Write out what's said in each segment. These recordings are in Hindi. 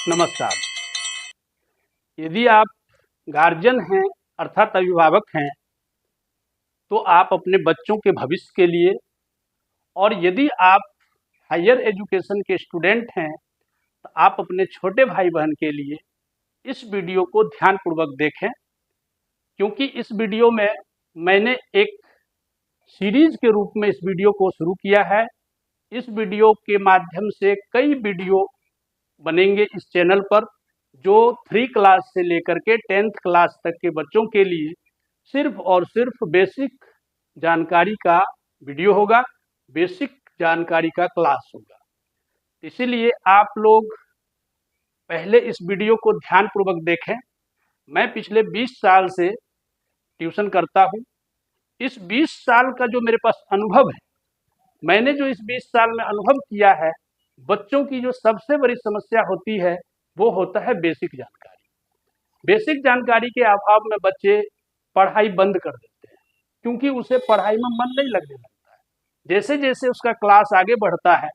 नमस्कार। यदि आप गार्जियन हैं अर्थात अभिभावक हैं तो आप अपने बच्चों के भविष्य के लिए और यदि आप हायर एजुकेशन के स्टूडेंट हैं तो आप अपने छोटे भाई बहन के लिए इस वीडियो को ध्यानपूर्वक देखें, क्योंकि इस वीडियो में मैंने एक सीरीज के रूप में इस वीडियो को शुरू किया है। इस वीडियो के माध्यम से कई वीडियो बनेंगे इस चैनल पर, जो 3 क्लास से लेकर के 10th क्लास तक के बच्चों के लिए सिर्फ और सिर्फ बेसिक जानकारी का वीडियो होगा, बेसिक जानकारी का क्लास होगा। इसीलिए आप लोग पहले इस वीडियो को ध्यानपूर्वक देखें। मैं पिछले 20 साल से ट्यूशन करता हूँ। इस 20 साल का जो मेरे पास अनुभव है, मैंने जो इस 20 साल में अनुभव किया है, बच्चों की जो सबसे बड़ी समस्या होती है वो होता है बेसिक जानकारी। बेसिक जानकारी के अभाव में बच्चे पढ़ाई बंद कर देते हैं, क्योंकि उसे पढ़ाई में मन नहीं लगने लगता है। जैसे जैसे उसका क्लास आगे बढ़ता है,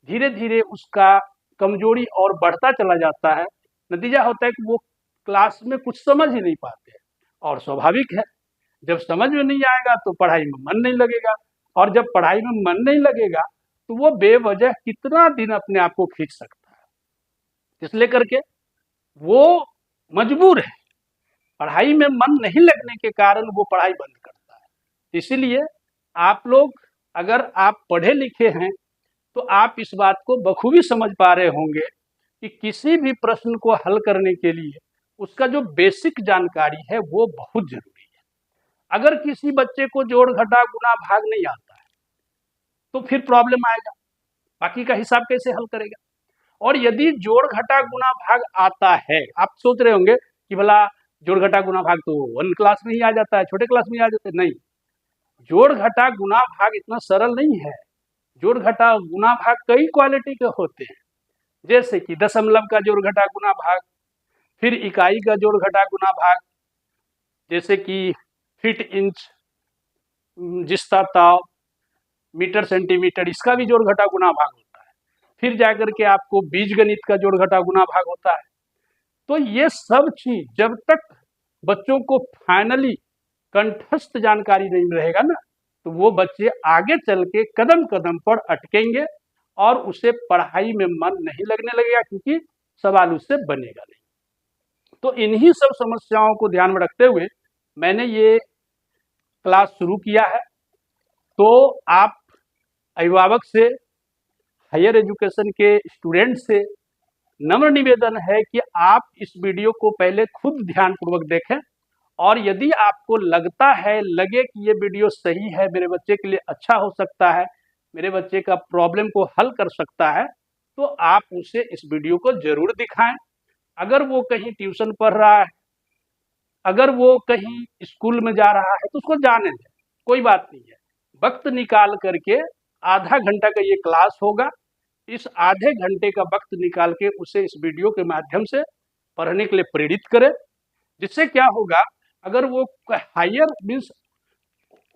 धीरे धीरे उसका कमजोरी और बढ़ता चला जाता है। नतीजा होता है कि वो क्लास में कुछ समझ ही नहीं पाते हैं। और स्वाभाविक है, जब समझ में नहीं आएगा तो पढ़ाई में मन नहीं लगेगा, और जब पढ़ाई में मन नहीं लगेगा तो वो बेवजह कितना दिन अपने आप को खींच सकता है। इसलिए करके वो मजबूर है, पढ़ाई में मन नहीं लगने के कारण वो पढ़ाई बंद करता है। इसीलिए आप लोग, अगर आप पढ़े लिखे हैं तो आप इस बात को बखूबी समझ पा रहे होंगे कि किसी भी प्रश्न को हल करने के लिए उसका जो बेसिक जानकारी है वो बहुत जरूरी है। अगर किसी बच्चे को जोड़ घटा गुणा भाग नहीं आता है तो फिर प्रॉब्लम आएगा, बाकी का हिसाब कैसे हल करेगा। और यदि जोड़ घटा गुणा भाग आता है, आप सोच रहे होंगे कि भला जोड़ घटा गुणा भाग तो 1 क्लास में ही आ जाता है, छोटे क्लास में ही आ जाते हैं। नहीं, जोड़ घटा गुणा भाग इतना सरल नहीं है। जोड़ घटा गुणा भाग कई क्वालिटी के होते हैं, जैसे कि दशमलव का जोड़ घटा गुणा भाग, फिर इकाई का जोड़ घटा गुणा भाग, जैसे कि फीट इंच जिस्ता ताव मीटर सेंटीमीटर, इसका भी जोड़ घटा गुणा भाग होता है। फिर जाकर के आपको बीजगणित का जोड़ घटा गुणा भाग होता है। तो ये सब चीज जब तक बच्चों को फाइनली कंठस्थ जानकारी नहीं रहेगा ना, तो वो बच्चे आगे चल के कदम कदम पर अटकेंगे और उसे पढ़ाई में मन नहीं लगने लगेगा, क्योंकि सवाल उससे बनेगा नहीं। तो इन्हीं सब समस्याओं को ध्यान में रखते हुए मैंने ये क्लास शुरू किया है। तो आप अभिभावक से, हायर एजुकेशन के स्टूडेंट से नम्र निवेदन है कि आप इस वीडियो को पहले खुद ध्यानपूर्वक देखें, और यदि आपको लगता है, लगे कि ये वीडियो सही है, मेरे बच्चे के लिए अच्छा हो सकता है, मेरे बच्चे का प्रॉब्लम को हल कर सकता है, तो आप उसे इस वीडियो को जरूर दिखाएं। अगर वो कहीं ट्यूशन पढ़ रहा है, अगर वो कहीं स्कूल में जा रहा है तो उसको जाने दें, कोई बात नहीं है। वक्त निकाल करके आधा घंटा का ये क्लास होगा, इस आधे घंटे का वक्त निकाल के उसे इस वीडियो के माध्यम से पढ़ने के लिए प्रेरित करें। जिससे क्या होगा, अगर वो हायर मीन्स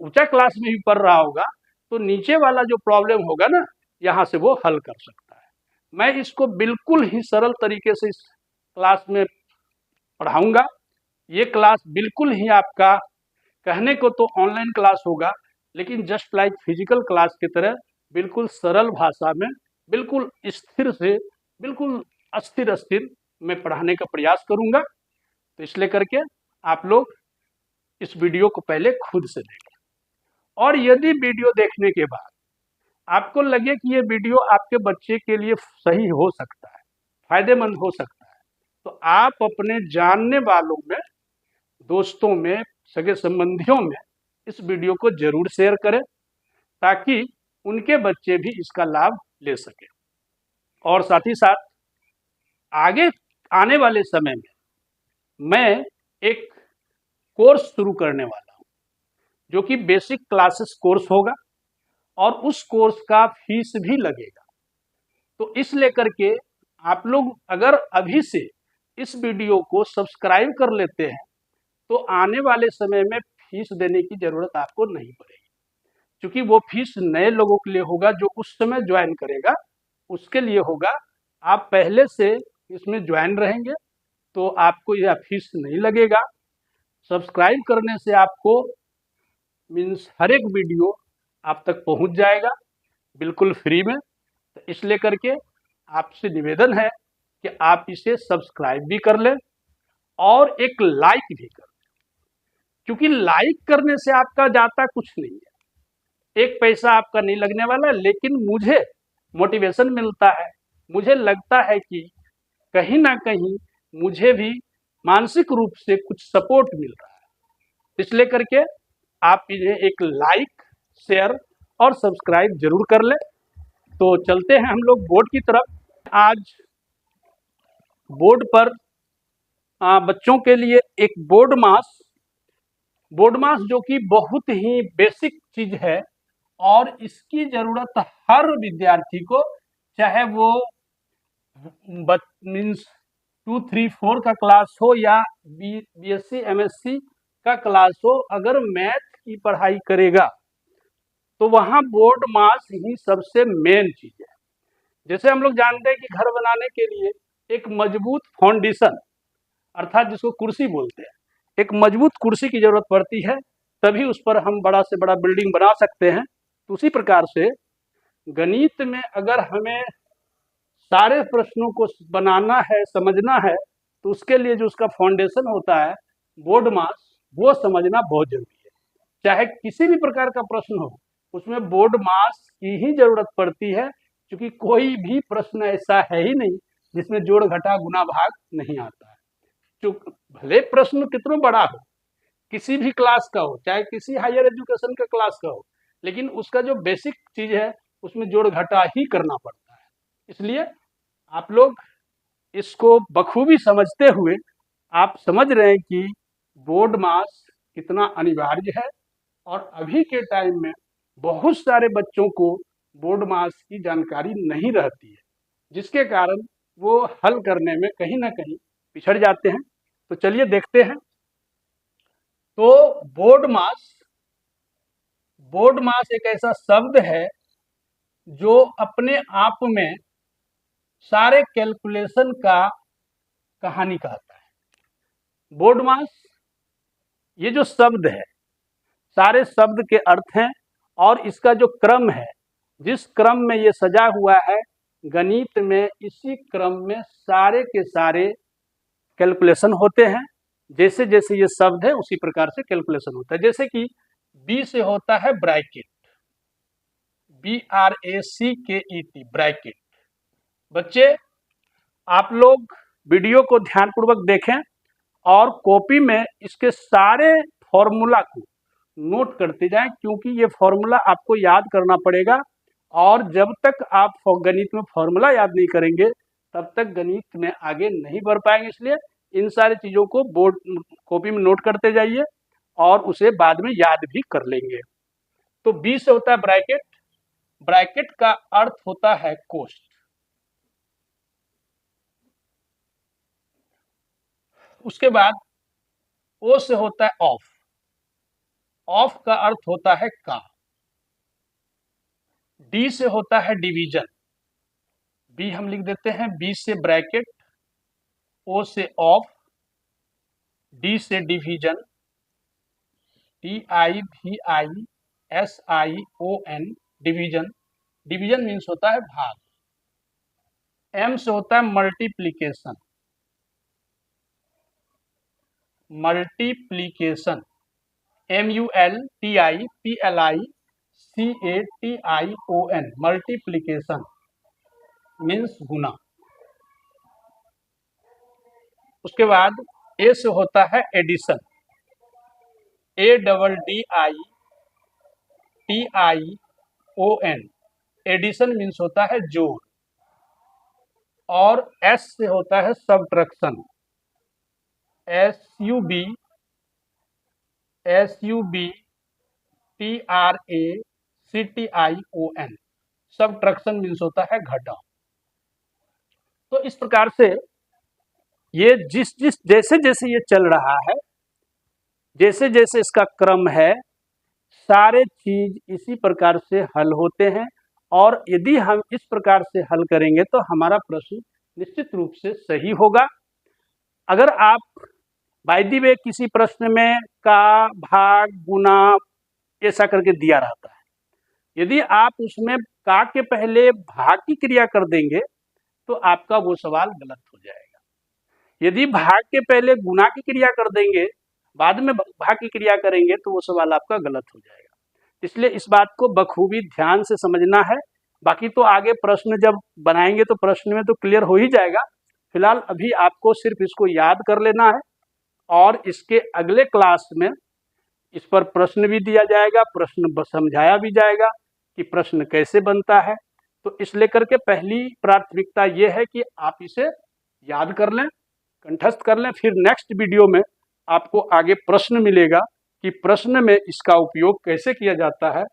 ऊंचा क्लास में भी पढ़ रहा होगा तो नीचे वाला जो प्रॉब्लम होगा ना, यहाँ से वो हल कर सकता है। मैं इसको बिल्कुल ही सरल तरीके से इस क्लास में पढ़ाऊंगा। ये क्लास बिल्कुल ही आपका, कहने को तो ऑनलाइन क्लास होगा, लेकिन जस्ट लाइक फिजिकल क्लास की तरह बिल्कुल सरल भाषा में, बिल्कुल स्थिर से बिल्कुल अस्थिर अस्थिर मैं पढ़ाने का प्रयास करूंगा। तो इसलिए करके आप लोग इस वीडियो को पहले खुद से देखें, और यदि वीडियो देखने के बाद आपको लगे कि ये वीडियो आपके बच्चे के लिए सही हो सकता है, फायदेमंद हो सकता है, तो आप अपने जानने वालों में, दोस्तों में, सगे संबंधियों में इस वीडियो को जरूर शेयर करें, ताकि उनके बच्चे भी इसका लाभ ले सके। और साथ ही साथ आगे आने वाले समय में मैं एक कोर्स शुरू करने वाला हूं, जो कि बेसिक क्लासेस कोर्स होगा, और उस कोर्स का फीस भी लगेगा। तो इस लेकर के आप लोग अगर अभी से इस वीडियो को सब्सक्राइब कर लेते हैं तो आने वाले समय में फीस देने की जरूरत आपको नहीं पड़ेगी, क्योंकि वो फीस नए लोगों के लिए होगा जो उस समय ज्वाइन करेगा, उसके लिए होगा। आप पहले से इसमें ज्वाइन रहेंगे तो आपको यह फीस नहीं लगेगा। सब्सक्राइब करने से आपको मीन्स हर एक वीडियो आप तक पहुंच जाएगा बिल्कुल फ्री में। तो इसलिए करके आपसे निवेदन है कि आप इसे सब्सक्राइब भी कर लें और एक लाइक भी कर लें, क्योंकि लाइक करने से आपका जाता कुछ नहीं है, एक पैसा आपका नहीं लगने वाला, लेकिन मुझे मोटिवेशन मिलता है, मुझे लगता है कि कहीं ना कहीं मुझे भी मानसिक रूप से कुछ सपोर्ट मिल रहा है। इसलिए करके आप इन्हें एक लाइक, शेयर और सब्सक्राइब जरूर कर लें। तो चलते हैं हम लोग बोर्ड की तरफ। आज बोर्ड पर बच्चों के लिए एक बोर्ड मास जो कि बहुत ही बेसिक चीज है और इसकी जरूरत हर विद्यार्थी को, चाहे वो मीन्स 2, 3, 4 का क्लास हो या BSc MSc का क्लास हो, अगर मैथ की पढ़ाई करेगा तो वहाँ बोर्ड मास ही सबसे मेन चीज है। जैसे हम लोग जानते हैं कि घर बनाने के लिए एक मजबूत फाउंडेशन, अर्थात जिसको कुर्सी बोलते हैं, एक मजबूत कुर्सी की जरूरत पड़ती है, तभी उस पर हम बड़ा से बड़ा बिल्डिंग बना सकते हैं। तो उसी प्रकार से गणित में अगर हमें सारे प्रश्नों को बनाना है, समझना है, तो उसके लिए जो उसका फाउंडेशन होता है बोर्ड मास, वो समझना बहुत जरूरी है। चाहे किसी भी प्रकार का प्रश्न हो, उसमें बोर्ड मास की ही जरूरत पड़ती है, क्योंकि कोई भी प्रश्न ऐसा है ही नहीं जिसमें जोड़ घटा गुना भाग नहीं आता है। जो भले प्रश्न कितना बड़ा हो, किसी भी क्लास का हो, चाहे किसी हायर एजुकेशन का क्लास का हो, लेकिन उसका जो बेसिक चीज है उसमें जोड़ घटा ही करना पड़ता है। इसलिए आप लोग इसको बखूबी समझते हुए आप समझ रहे हैं कि बोर्ड मास कितना अनिवार्य है, और अभी के टाइम में बहुत सारे बच्चों को बोर्ड मास की जानकारी नहीं रहती है, जिसके कारण वो हल करने में कहीं ना कहीं पिछड़ जाते हैं। तो चलिए देखते हैं। तो बोर्ड मास एक ऐसा शब्द है जो अपने आप में सारे कैलकुलेशन का कहानी कहता है। बोर्ड मास ये जो शब्द है, सारे शब्द के अर्थ हैं, और इसका जो क्रम है, जिस क्रम में ये सजा हुआ है गणित में, इसी क्रम में सारे के सारे कैलकुलेशन होते हैं। जैसे जैसे ये शब्द है उसी प्रकार से कैलकुलेशन होता है। जैसे कि बी से होता है ब्रैकेट, BRACKET, ब्रैकेट। बच्चे आप लोग वीडियो को ध्यानपूर्वक देखें और कॉपी में इसके सारे फॉर्मूला को नोट करते जाएं, क्योंकि ये फॉर्मूला आपको याद करना पड़ेगा, और जब तक आप गणित में फॉर्मूला याद नहीं करेंगे तब तक गणित में आगे नहीं बढ़ पाएंगे। इसलिए इन सारी चीजों को बोर्ड कॉपी में नोट करते जाइए और उसे बाद में याद भी कर लेंगे। तो बी से होता है ब्रैकेट, ब्रैकेट का अर्थ होता है कोष्ठ। उसके बाद ओ से होता है ऑफ, ऑफ का अर्थ होता है का। डी से होता है डिवीजन, बी हम लिख देते हैं, बी से ब्रैकेट, ओ से ऑफ, डी से division, DIVISION, division. Division means होता है भाग। एम से होता है multiplication, multiplication, MULTIPLICATION, multiplication means गुना। उसके बाद ए से होता है एडिशन, ADDITION, एडिशन मीन्स होता है जोड़। और एस से होता है सबट्रैक्शन, SUBTRACTION, सबट्रैक्शन मीन्स होता है घटाव। तो इस प्रकार से ये जैसे जैसे ये चल रहा है, जैसे जैसे इसका क्रम है, सारे चीज इसी प्रकार से हल होते हैं, और यदि हम इस प्रकार से हल करेंगे तो हमारा प्रश्न निश्चित रूप से सही होगा। अगर आप बाय द वे किसी प्रश्न में का, भाग, गुना ऐसा करके दिया रहता है, यदि आप उसमें का के पहले भाग की क्रिया कर देंगे तो आपका वो सवाल गलत हो जाएगा। यदि भाग के पहले गुना की क्रिया कर देंगे, बाद में भाग की क्रिया करेंगे तो वो सवाल आपका गलत हो जाएगा। इसलिए इस बात को बखूबी ध्यान से समझना है। बाकी तो आगे प्रश्न जब बनाएंगे तो प्रश्न में तो क्लियर हो ही जाएगा। फिलहाल अभी आपको सिर्फ इसको याद कर लेना है और इसके अगले क्लास में इस पर प्रश्न भी दिया जाएगा, प्रश्न समझाया भी जाएगा कि प्रश्न कैसे बनता है। तो इस लेकर के पहली प्राथमिकता ये है कि आप इसे याद कर लें, कंठस्थ कर लें। फिर नेक्स्ट वीडियो में आपको आगे प्रश्न मिलेगा कि प्रश्न में इसका उपयोग कैसे किया जाता है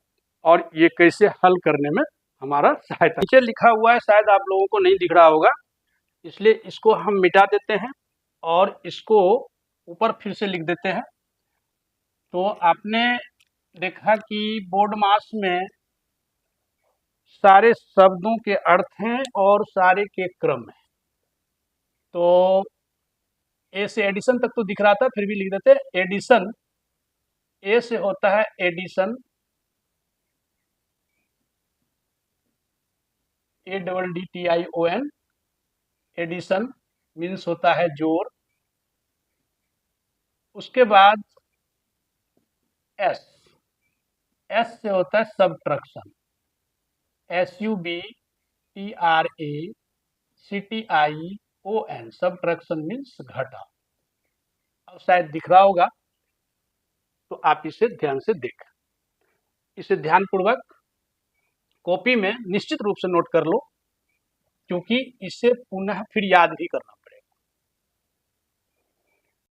और ये कैसे हल करने में हमारा सहायता। नीचे लिखा हुआ है, शायद आप लोगों को नहीं दिख रहा होगा, इसलिए इसको हम मिटा देते हैं और इसको ऊपर फिर से लिख देते हैं। तो आपने देखा कि बोर्ड मास में सारे शब्दों के अर्थ हैं और सारे के क्रम है। तो ए से एडिशन तक तो दिख रहा था, फिर भी लिख देते एडिशन। ए से होता है एडिशन, ADDION, एडिशन मीन्स होता है जोड़। उसके बाद एस, एस से होता है सब्ट्रैक्शन, SUBTRACTION, सब्ट्रैक्शन मीन्स घटा। अब शायद दिख रहा होगा, तो आप इसे ध्यान से देखें। इसे ध्यानपूर्वक कॉपी में निश्चित रूप से नोट कर लो, क्योंकि इसे पुनः फिर याद भी करना